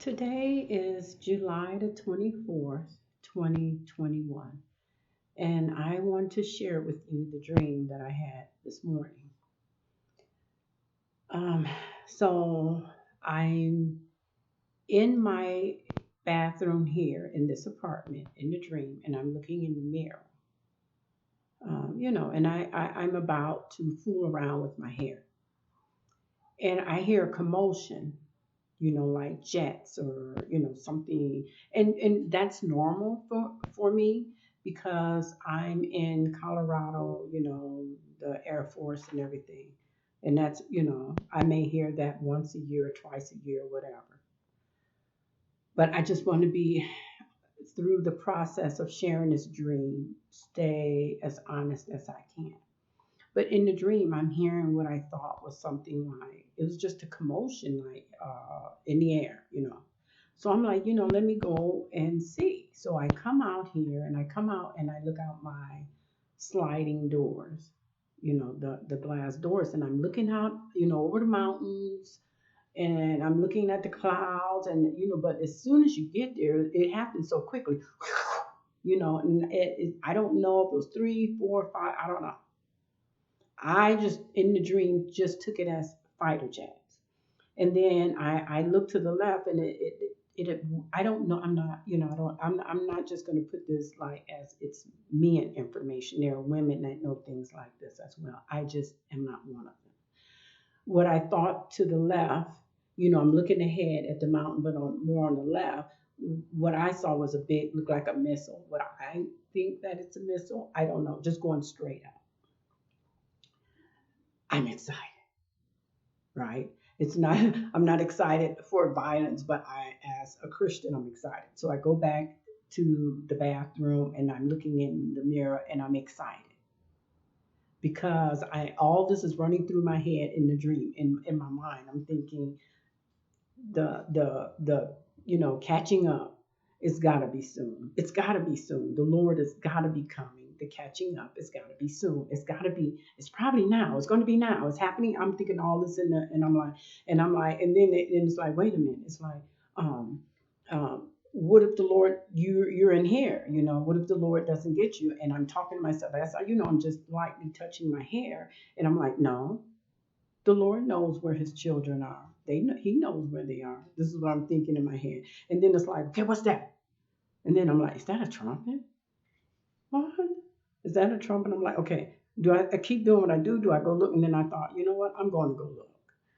Today is July the 24th, 2021, and I want to share with you the dream that I had this morning. Um, so I'm in my bathroom here in this apartment in the dream, and I'm looking in the mirror. And I'm about to fool around with my hair, and I hear a commotion, like jets or something, and that's normal for me because I'm in Colorado, the Air Force and everything, and that's I may hear that once a year or twice a year, whatever. But I just want to be through the process of sharing this dream, stay as honest as I can. But in the dream, I'm hearing what I thought was something like it was just a commotion, like in the air. So I'm like, let me go and see. So I come out here and I come out and I look out my sliding doors, the glass doors, and I'm looking out, over the mountains and I'm looking at the clouds and but as soon as you get there, it happens so quickly, and I don't know if it was three, four, five, I don't know. I just in the dream just took it as fighter jets. And then I looked to the left and it I don't know, I'm not, I don't I'm not just going to put this like as it's men information. There are women that know things like this as well. I just am not one of them. What I thought to the left, I'm looking ahead at the mountain, but more on the left. What I saw was a big, looked like a missile. What I think that it's a missile, I don't know, just going straight up. I'm excited, right? It's not, I'm not excited for violence, but as a Christian, I'm excited. So I go back to the bathroom and I'm looking in the mirror and I'm excited because all this is running through my head in the dream, in my mind. I'm thinking the catching up, it's got to be soon. It's got to be soon. The Lord has got to be coming. The catching up, it's got to be soon. It's got to be, it's probably now. It's going to be now. It's happening. I'm thinking all this and I'm like, and then it's like, wait a minute. It's like, um what if the Lord, you're in here, what if the Lord doesn't get you? And I'm talking to myself, I'm just lightly touching my hair, and I'm like, no, the Lord knows where His children are. He knows where they are. This is what I'm thinking in my head. And then it's like, okay, what's that? And then I'm like, is that a trumpet? What? Is that a trumpet? I'm like, okay. I keep doing what I do? Do I go look? And then I thought, you know what? I'm going to go look.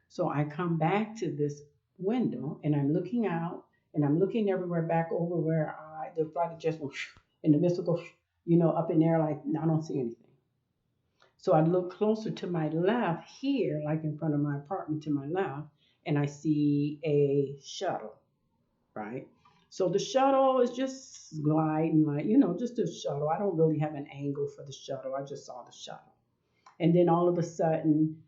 So I come back to this window and I'm looking out and I'm looking everywhere back over where the flight just went and the missile goes, up in there like I don't see anything. So I look closer to my left here, like in front of my apartment to my left, and I see a shuttle, right? So the shuttle is just gliding, like, just a shuttle. I don't really have an angle for the shuttle. I just saw the shuttle. And then all of a sudden,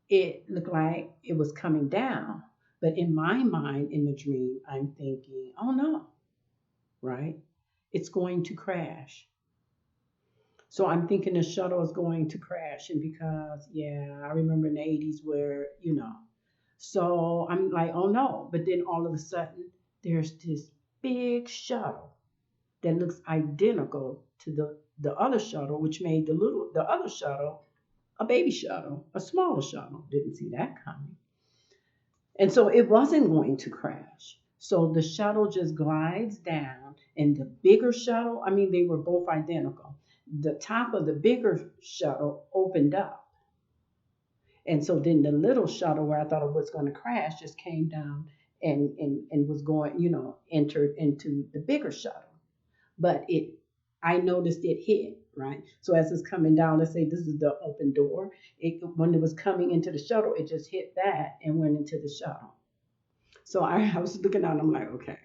it looked like it was coming down. But in my mind, in the dream, I'm thinking, oh no, right? It's going to crash. So I'm thinking the shuttle is going to crash. And because, yeah, I remember in the 80s where, So I'm like, oh no. But then all of a sudden, there's this big shuttle that looks identical to the other shuttle, which made the other shuttle a baby shuttle, a smaller shuttle. Didn't see that coming. And so it wasn't going to crash. So the shuttle just glides down, and the bigger shuttle, I mean, they were both identical. The top of the bigger shuttle opened up. And so then the little shuttle where I thought it was going to crash just came down and was going, entered into the bigger shuttle. But I noticed it hit, right? So as it's coming down, let's say this is the open door. When it was coming into the shuttle, it just hit that and went into the shuttle. So I was looking at it, I'm like, okay,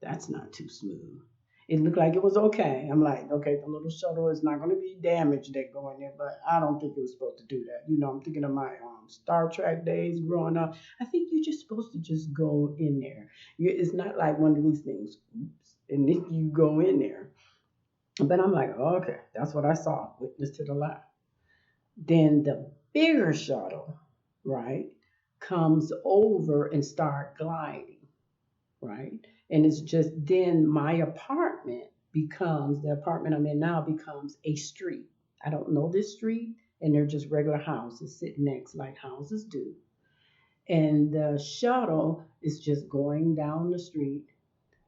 that's not too smooth. It looked like it was okay. I'm like, okay, the little shuttle is not going to be damaged that going there, but I don't think it was supposed to do that. I'm thinking of my Star Trek days growing up. I think you're just supposed to just go in there. It's not like one of these things, oops, and then you go in there. But I'm like, oh, okay, that's what I saw. Witness to the left. Then the bigger shuttle, right, comes over and start gliding, right? And it's just then my apartment becomes the apartment I'm in now becomes a street. I don't know this street, and they're just regular houses sitting next like houses do. And the shuttle is just going down the street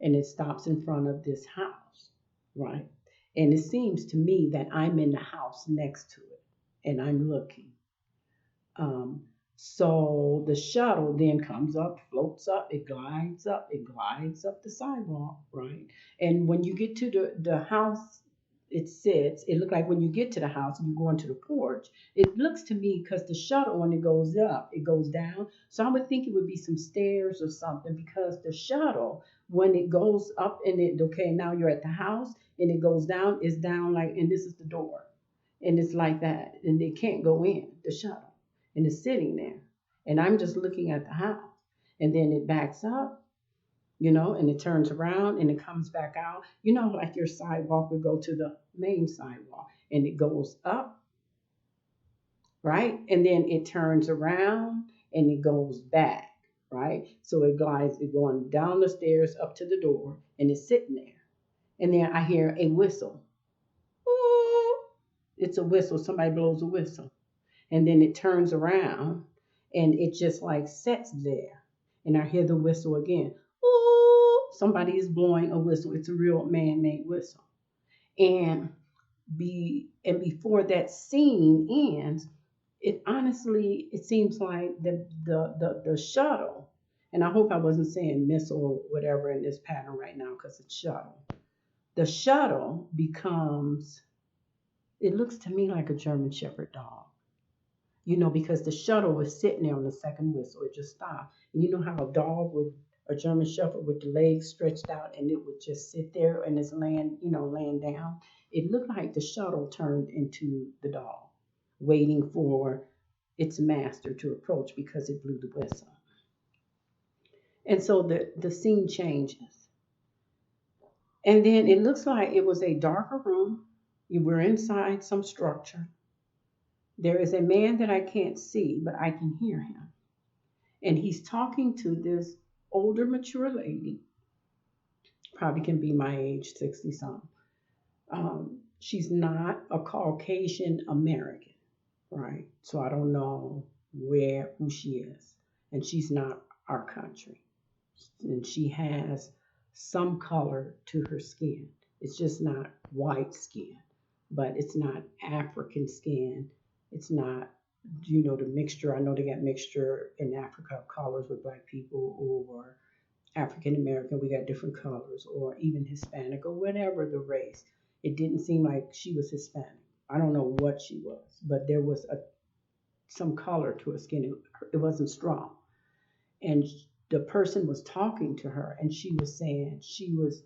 and it stops in front of this house, right? And it seems to me that I'm in the house next to it and I'm looking. Um, so the shuttle then comes up, floats up, it glides up the sidewalk, right? And when you get to the house it sits, it looks like when you get to the house and you go into the porch, it looks to me because the shuttle when it goes up, it goes down. So I would think it would be some stairs or something because the shuttle, when it goes up and it okay, now you're at the house and it goes down, it's down like and this is the door. And it's like that. And they can't go in, the shuttle and it's sitting there. And I'm just looking at the house. And then it backs up, and it turns around and it comes back out. Like your sidewalk would go to the main sidewalk and it goes up, right? And then it turns around and it goes back, right? So it glides, it going down the stairs up to the door and it's sitting there. And then I hear a whistle. Ooh, it's a whistle. Somebody blows a whistle. And then it turns around and it just like sits there. And I hear the whistle again. Ooh, somebody is blowing a whistle. It's a real man-made whistle. And before that scene ends, it honestly it seems like the shuttle, and I hope I wasn't saying missile or whatever in this pattern right now because it's shuttle. The shuttle becomes it looks to me like a German Shepherd dog. Because the shuttle was sitting there on the second whistle. It just stopped. And you know how a dog would, a German Shepherd with the legs stretched out and it would just sit there and it's laying down. It looked like the shuttle turned into the dog, waiting for its master to approach because it blew the whistle. And so the scene changes. And then it looks like it was a darker room. You were inside some structure. There is a man that I can't see, but I can hear him. And he's talking to this older, mature lady, probably can be my age, 60 something. She's not a Caucasian American, right? So I don't know who she is. And she's not our country. And she has some color to her skin. It's just not white skin, but it's not African skin. It's not, the mixture. I know they got mixture in Africa of colors with black people or African American. We got different colors or even Hispanic or whatever the race. It didn't seem like she was Hispanic. I don't know what she was, but there was some color to her skin. It wasn't strong. And the person was talking to her and she was saying she was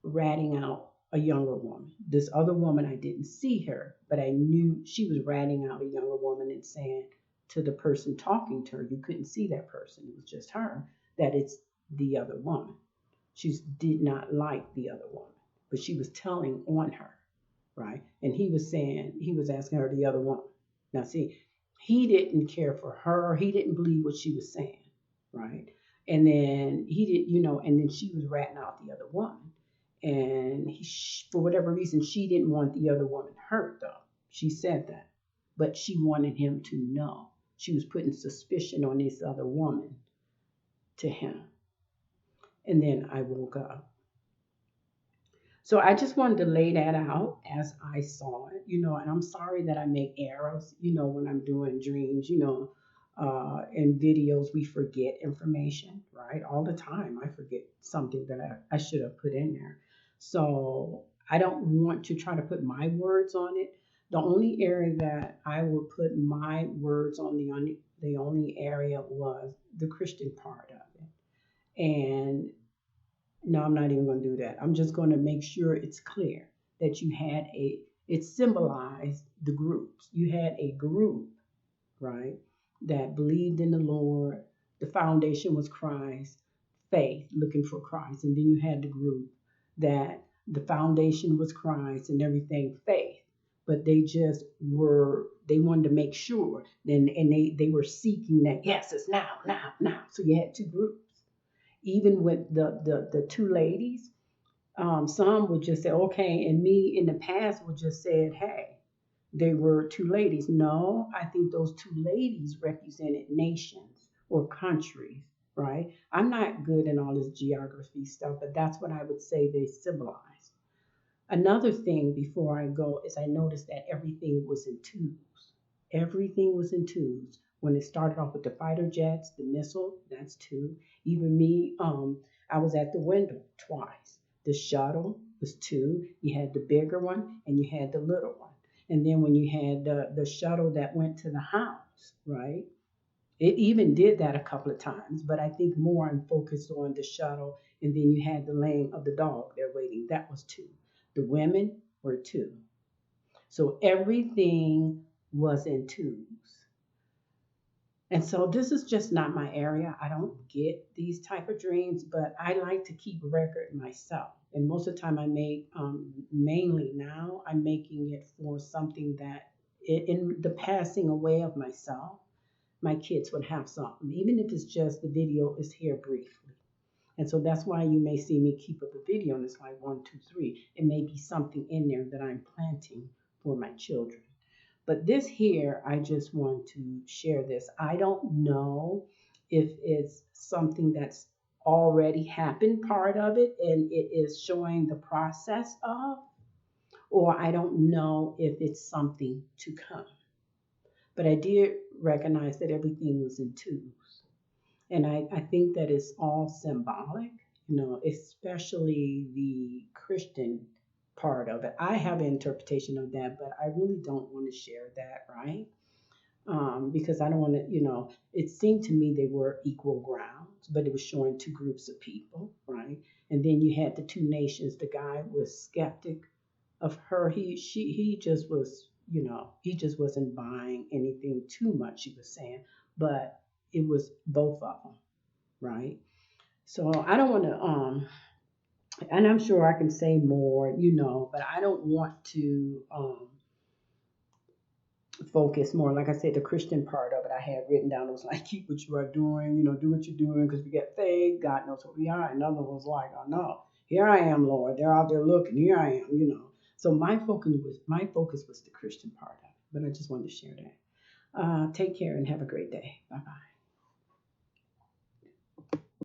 ratting out a younger woman. This other woman, I didn't see her, but I knew she was ratting out a younger woman and saying to the person talking to her, you couldn't see that person, it was just her, that it's the other woman. She did not like the other woman, but she was telling on her, right? And he was asking her the other woman. Now, see, he didn't care for her. He didn't believe what she was saying, right? And then he did, and then she was ratting out the other woman. And for whatever reason, she didn't want the other woman hurt, though. She said that. But she wanted him to know. She was putting suspicion on this other woman to him. And then I woke up. So I just wanted to lay that out as I saw it, and I'm sorry that I make errors, when I'm doing dreams, in videos, we forget information, right? All the time, I forget something that I should have put in there. So I don't want to try to put my words on it. The only area that I would put my words on, the only area was the Christian part of it. And no, I'm not even going to do that. I'm just going to make sure it's clear that it symbolized the groups. You had a group, right, that believed in the Lord. The foundation was Christ, faith, looking for Christ. And then you had the group that the foundation was Christ and everything, faith. But they wanted to make sure. And they were seeking that, yes, it's now, now, now. So you had two groups. Even with the two ladies, some would just say, okay, and me in the past would just said, hey, they were two ladies. No, I think those two ladies represented nations or countries, right? I'm not good in all this geography stuff, but that's what I would say they symbolized. Another thing before I go is I noticed that everything was in twos. Everything was in twos. When it started off with the fighter jets, the missile, that's two. Even me, I was at the window twice. The shuttle was two. You had the bigger one and you had the little one. And then when you had the shuttle that went to the house, right? It even did that a couple of times, but I think more I'm focused on the shuttle. And then you had the laying of the dog there waiting. That was two. The women were two. So everything was in twos. And so this is just not my area. I don't get these type of dreams, but I like to keep a record myself. And most of the time I make, mainly now, I'm making it for something that in the passing away of myself, my kids would have something, even if it's just the video is here briefly. And so that's why you may see me keep up a video and it's like one, two, three. It may be something in there that I'm planting for my children. But this here, I just want to share this. I don't know if it's something that's already happened, part of it, and it is showing the process of, or I don't know if it's something to come. But I did recognize that everything was in twos. And I think that it's all symbolic, especially the Christian part of it. I have an interpretation of that, but I really don't want to share that, right? Because I don't want to, it seemed to me they were equal grounds, but it was showing two groups of people, right? And then you had the two nations. The guy was skeptic of her. He just was, he just wasn't buying anything too much, she was saying. But it was both of them, right? So I don't want to, and I'm sure I can say more, but I don't want to focus more. Like I said, the Christian part of it, I had written down. It was like, keep what you are doing, do what you're doing, because we get faith. God knows what we are. Another one was like, oh no, here I am, Lord. They're out there looking. Here I am. So my focus was the Christian part of it. But I just wanted to share that. Take care and have a great day. Bye bye.